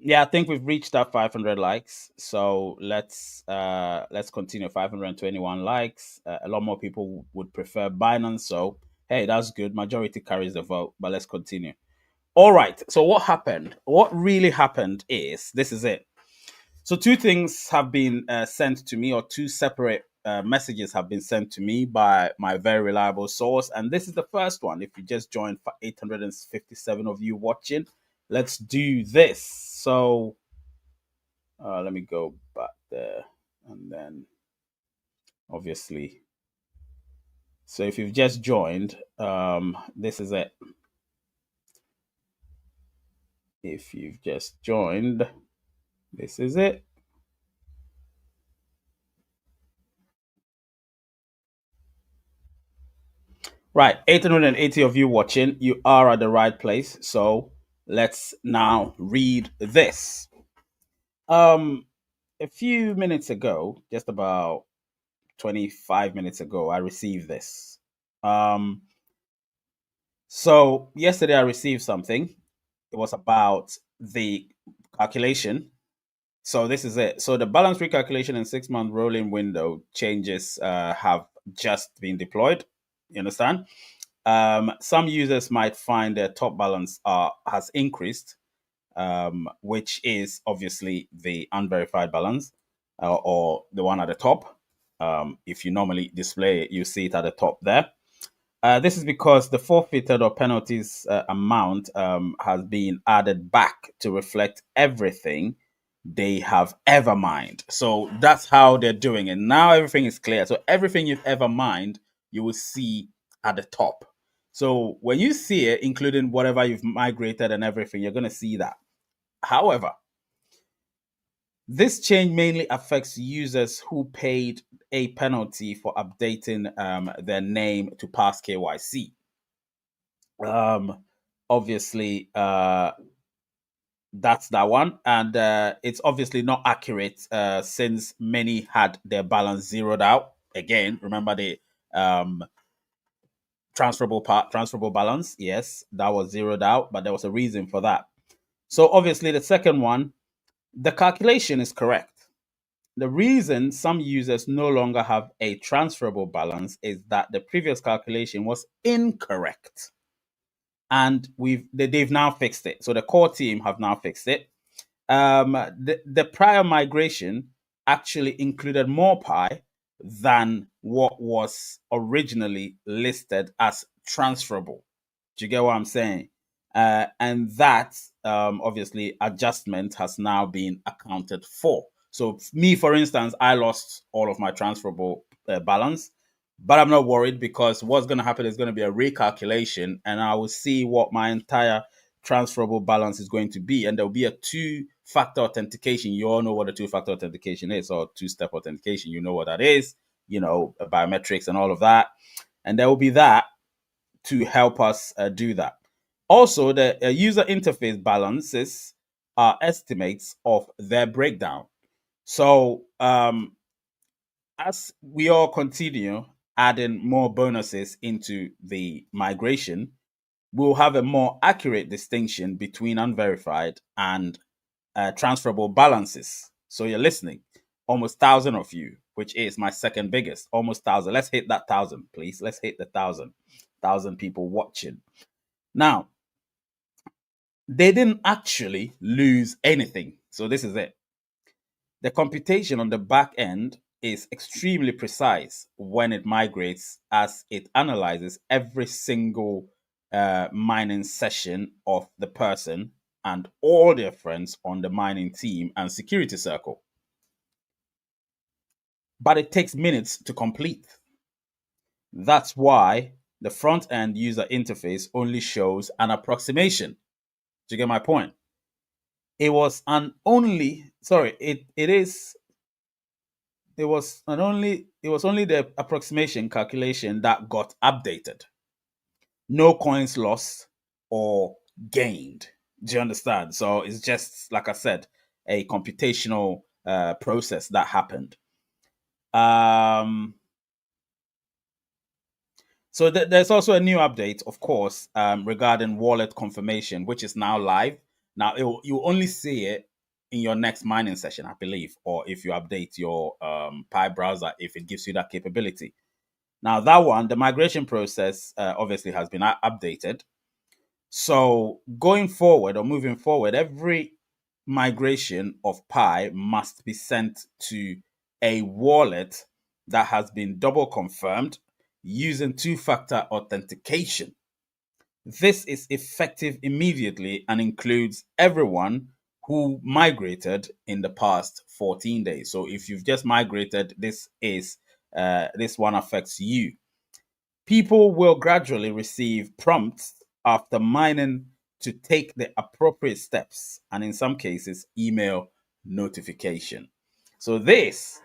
yeah, I think we've reached that 500 likes. So let's continue. 521 likes. A lot more people would prefer Binance. So hey, that's good. Majority carries the vote. But let's continue. All right. So what happened? What really happened is this is it. So two things have been sent to me, or two separate messages have been sent to me by my very reliable source, and this is the first one. If you just joined, 857 of you watching, let's do this. So let me go back there, and then obviously. So if you've just joined, this is it. If you've just joined, this is it. Right, 880 of you watching, you are at the right place. So let's now read this. Um, a few minutes ago, just about 25 minutes ago, I received this. Um, so yesterday I received something. It was about the calculation. So this is it. So the balance recalculation and 6-month rolling window changes have just been deployed. You understand? Some users might find their top balance has increased, which is obviously the unverified balance or the one at the top. If you normally display it, you see it at the top there. This is because the forfeited or penalties amount has been added back to reflect everything they have ever mined. So that's how they're doing it. Now everything is clear. So everything you've ever mined, you will see at the top. So when you see it, including whatever you've migrated and everything, you're going to see that. However, this change mainly affects users who paid a penalty for updating their name to pass KYC. Um, Obviously, that's that one, and it's obviously not accurate since many had their balance zeroed out. Again, remember the um, transferable balance. Yes, that was zeroed out, but there was a reason for that. So obviously, the second one, the calculation is correct. The reason some users no longer have a transferable balance is that the previous calculation was incorrect, and they've now fixed it. So the core team have now fixed it. The prior migration actually included more pi than what was originally listed as transferable. Do you get what I'm saying? And that obviously adjustment has now been accounted for. So me, for instance, I lost all of my transferable balance, but I'm not worried because what's going to happen is going to be a recalculation, and I will see what my entire transferable balance is going to be, and there'll be a two-factor authentication. You all know what a two-factor authentication is, or two-step authentication. You know what that is. You know, biometrics and all of that, and there will be that to help us do that. Also, the user interface balances are estimates of their breakdown. So, as we all continue adding more bonuses into the migration, we'll have a more accurate distinction between unverified and transferable balances. So you're listening. Almost 1,000 of you, which is my second biggest. Almost 1,000. Let's hit that 1,000, please. Let's hit the 1,000. 1,000 people watching. Now, they didn't actually lose anything. So this is it. The computation on the back end is extremely precise when it migrates, as it analyzes every single mining session of the person and all their friends on the mining team and security circle. But it takes minutes to complete. That's why the front end user interface only shows an approximation. Do you get my point? It was an only sorry, it is it was only the approximation calculation that got updated. No coins lost or gained. Do you understand? So it's just like I said, a computational process that happened. Um, so there's also a new update, of course, regarding wallet confirmation, which is now live. Now you only see it in your next mining session, I believe, or if you update your Pi browser, if it gives you that capability. Now that one, the migration process obviously has been updated. So going forward or moving forward, every migration of Pi must be sent to a wallet that has been double confirmed using two-factor authentication. This is effective immediately and includes everyone who migrated in the past 14 days. So if you've just migrated, this one affects you. People will gradually receive prompts after mining to take the appropriate steps, and in some cases, email notification. So these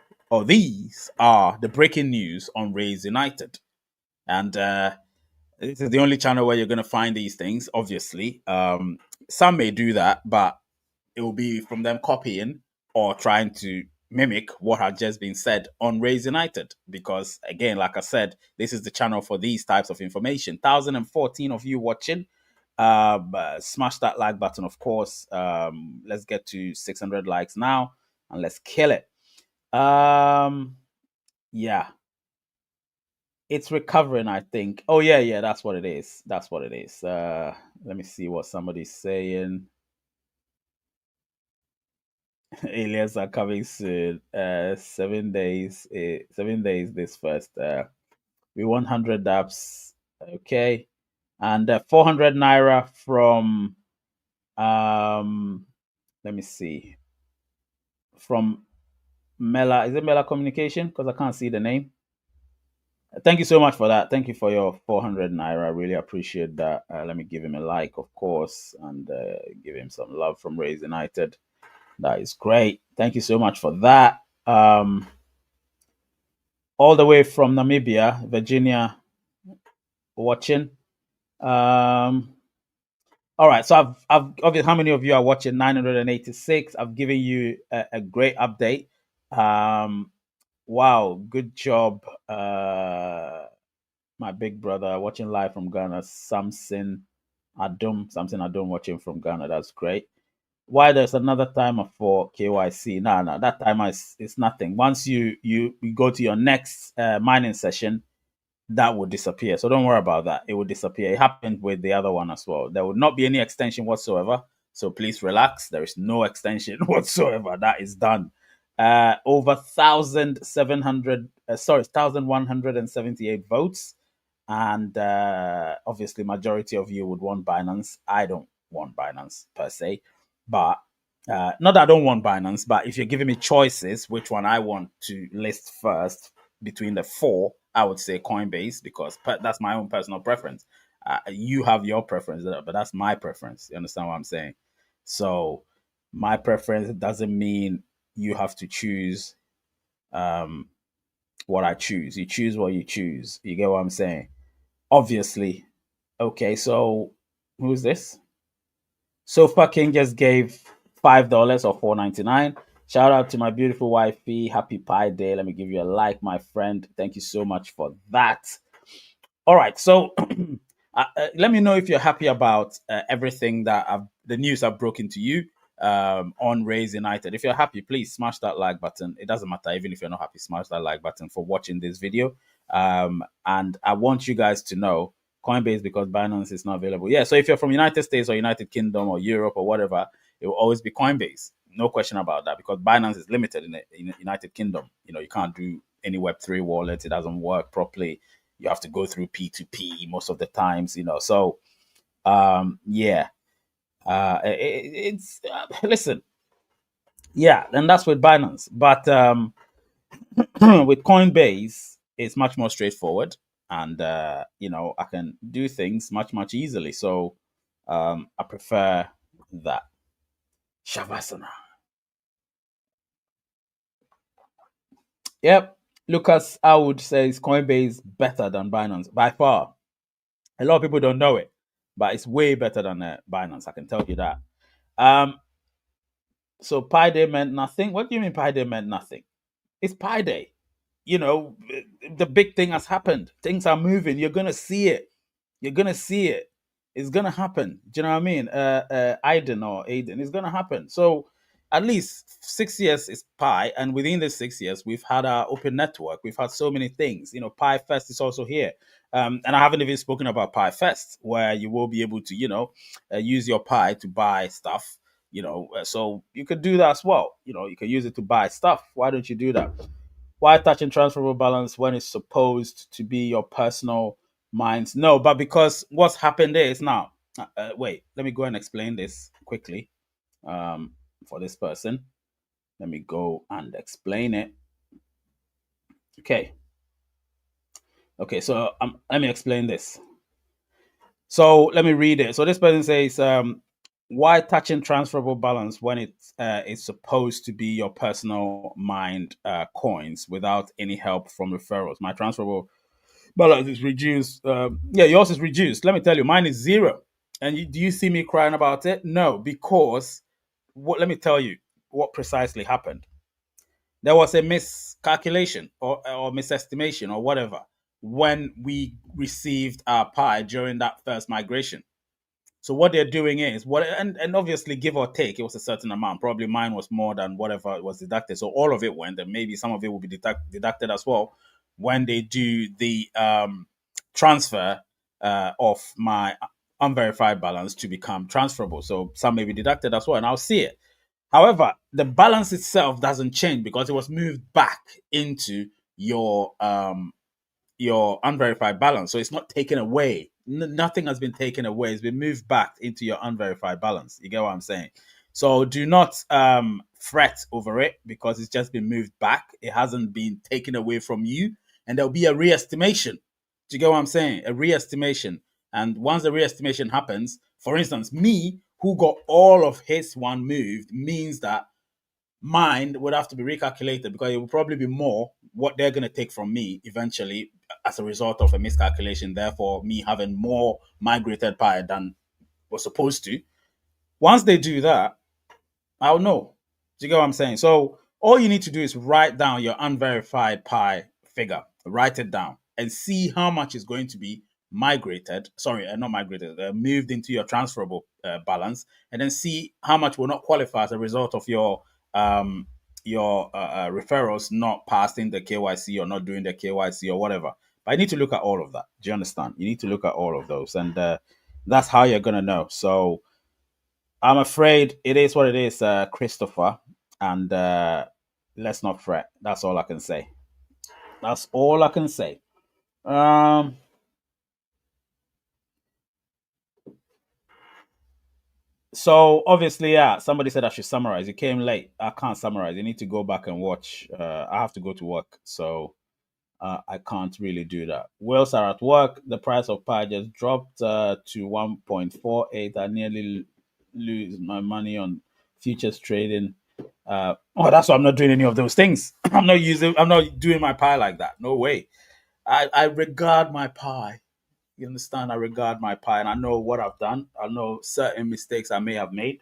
are the breaking news on Raise United, and this is the only channel where you're going to find these things. Obviously, some may do that, but it will be from them copying or trying to mimic what had just been said on Raise United. Because again, like I said, this is the channel for these types of information. 1,014 of you watching. Smash that like button, of course. Let's get to 600 likes now and let's kill it. Yeah. It's recovering, I think. Oh yeah, yeah, that's what it is. That's what it is. Let me see what somebody's saying. Aliens are coming soon. 7 days. 7 days. This first. We want 100 dApps. Okay, and 400 naira from um. Let me see. From Mela. Is it Mela Communication? Because I can't see the name. Thank you so much for that. Thank you for your 400 naira. I really appreciate that. Let me give him a like, of course, and give him some love from Raise United. That is great. Thank you so much for that. All the way from Namibia, Virginia, watching. Um, all right. So obviously, how many of you are watching? 986. I've given you a great update. Um, wow, good job. My big brother watching live from Ghana, Samson Adom watching from Ghana. That's great. Why there's another timer for KYC? No, no, that timer is nothing. Once you go to your next mining session, that will disappear. So don't worry about that. It will disappear. It happened with the other one as well. There will not be any extension whatsoever. So please relax. There is no extension whatsoever. That is done. Over 1,700, 1,178 votes. And obviously, majority of you would want Binance. I don't want Binance per se, but not that I don't want Binance, but if you're giving me choices, which one I want to list first between the four, I would say Coinbase because that's my own personal preference. You have your preference, but that's my preference. You understand what I'm saying? So my preference doesn't mean you have to choose um, what I choose. You choose what you choose. You get what I'm saying? Obviously. Okay, so who's this? Sofa King just gave $5 or 4.99. Shout out to my beautiful wifey. Happy Pi Day. Let me give you a like, my friend. Thank you so much for that. All right, so let me know if you're happy about everything that the news I've broken to you on Raise United. If you're happy, please smash that like button. It doesn't matter, even if you're not happy, smash that like button for watching this video. And I want you guys to know Coinbase because Binance is not available. Yeah, so if you're from United States or United Kingdom or Europe or whatever, it will always be Coinbase. No question about that because Binance is limited in the United Kingdom. You know, you can't do any Web3 wallet. It doesn't work properly. You have to go through P2P most of the times, you know. So, yeah, it's listen, yeah, and that's with Binance. But with Coinbase, it's much more straightforward, and you know, I can do things much easily. So, I prefer that. Shavasana. Yep, Lucas, I would say is Coinbase better than Binance by far. A lot of people don't know it, but it's way better than Binance. I can tell you that. Um, so Pi Day meant nothing. What do you mean Pi Day meant nothing? It's Pi Day. You know, the big thing has happened. Things are moving. You're gonna see it. You're gonna see it. It's gonna happen. Do you know what I mean? Aiden, it's gonna happen. So at least 6 years is Pi, and within the 6 years, we've had our open network. We've had so many things. You know, Pi Fest is also here, and I haven't even spoken about Pi Fest, where you will be able to, you know, use your Pi to buy stuff. You know, so you could do that as well. You know, you can use it to buy stuff. Why don't you do that? Why touching transferable balance when it's supposed to be your personal minds? No, but because what's happened is now. Wait, let me go and explain this quickly for this person. Let me go and explain it. Okay. Okay, so let me explain this. So let me read it. So this person says, why touching transferable balance when it is supposed to be your personal mind coins without any help from referrals? My transferable balance is reduced. Yeah, yours is reduced. Let me tell you, mine is zero. And do you see me crying about it? No, because let me tell you what precisely happened. There was a miscalculation or misestimation or whatever when we received our Pi during that first migration. So what they're doing is and obviously give or take, it was a certain amount. Probably mine was more than whatever was deducted. So all of it went, and maybe some of it will be deducted as well. when they do the transfer of my unverified balance to become transferable. So some may be deducted as well, and I'll see it. However, the balance itself doesn't change because it was moved back into your unverified balance. So it's not taken away. Nothing has been taken away. It's been moved back into your unverified balance. You get what I'm saying? So do not fret over it because it's just been moved back. It hasn't been taken away from you. And there'll be a re-estimation. Do you get what I'm saying? A re-estimation. And once the re-estimation happens, for instance, me, who got all of his one moved, means that mine would have to be recalculated because it will probably be more what they're going to take from me eventually as a result of a miscalculation. Therefore, me having more migrated pi than was supposed to. Once they do that, I'll know. Do you get what I'm saying? So all you need to do is write down your unverified pi figure, write it down, and see how much is going to be migrated. Sorry, not migrated, moved into your transferable balance, and then see how much will not qualify as a result of um, your referrals not passing the KYC or not doing the KYC or whatever. But I need to look at all of that. Do you understand? You need to look at all of those, and that's how you're gonna know. So I'm afraid it is what it is, Christopher, and let's not fret. That's all I can say. That's all I can say. Um, so obviously, yeah, somebody said I should summarize. You came late. I can't summarize. You need to go back and watch. I have to go to work, so I can't really do that. Whales are at work. The price of Pi just dropped to 1.48. I nearly lose my money on futures trading. That's why I'm not doing any of those things. I'm not doing my Pi like that. No way. I regard my Pi. You understand? I regard my Pi and I know what I've done. I know certain mistakes I may have made.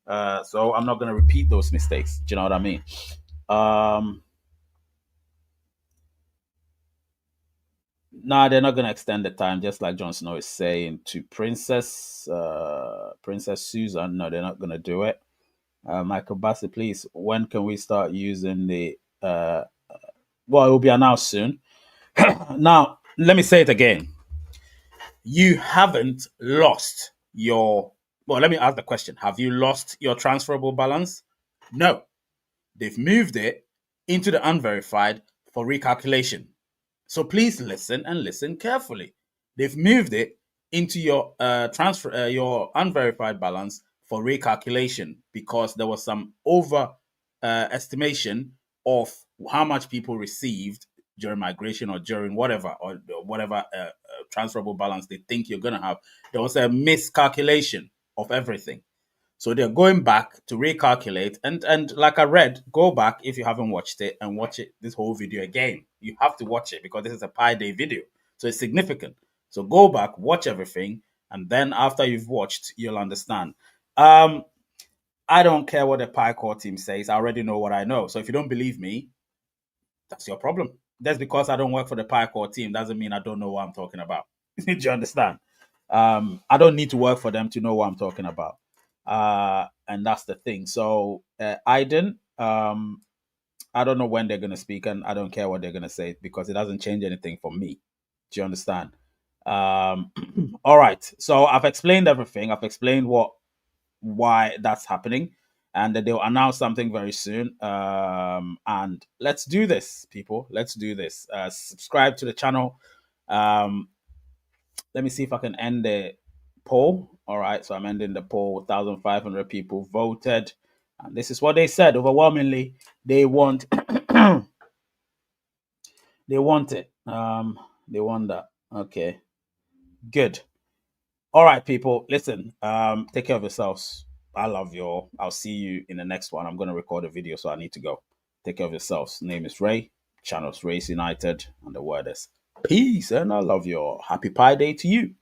So I'm not going to repeat those mistakes. Do you know what I mean? Um, Nah, they're not gonna extend the time, just like Jon Snow is saying to Princess Susan. No, they're not gonna do it. Michael Bassett, please. When can we start using the? Well, it will be announced soon. Now, let me say it again. You haven't lost your. Well, let me ask the question: have you lost your transferable balance? No, they've moved it into the unverified for recalculation. So please listen and listen carefully. They've moved it into your unverified balance for recalculation because there was some over estimation of how much people received during migration or during whatever transferable balance they think you're gonna have. There was a miscalculation of everything. So they're going back to recalculate and like I read, go back if you haven't watched it and watch it this whole video again. You have to watch it because this is a Pi Day video. So it's significant. So go back, watch everything, and then after you've watched, you'll understand. Um, I don't care what the Pi core team says. I already know what I know. So if you don't believe me, that's your problem. That's because I don't work for the Pi core team doesn't mean I don't know what I'm talking about. Do you understand? I don't need to work for them to know what I'm talking about. And that's the thing. So Iden, I don't know when they're gonna speak, and I don't care what they're gonna say because it doesn't change anything for me. Do you understand? Um, all right. So I've explained everything. I've explained why that's happening, and that they'll announce something very soon. And let's do this, people. Let's do this. Subscribe to the channel. Um, let me see if I can end the poll. All right, so I'm ending the poll. 1,500 people voted, and this is what they said. Overwhelmingly, they want they want it. They want that. Okay, good. All right, people. Listen. Take care of yourselves. I love you all. I'll see you in the next one. I'm gonna record a video, so I need to go. Take care of yourselves. Name is Ray. Channel's Race United, and the word is peace. And I love you all. Happy Pi Day to you.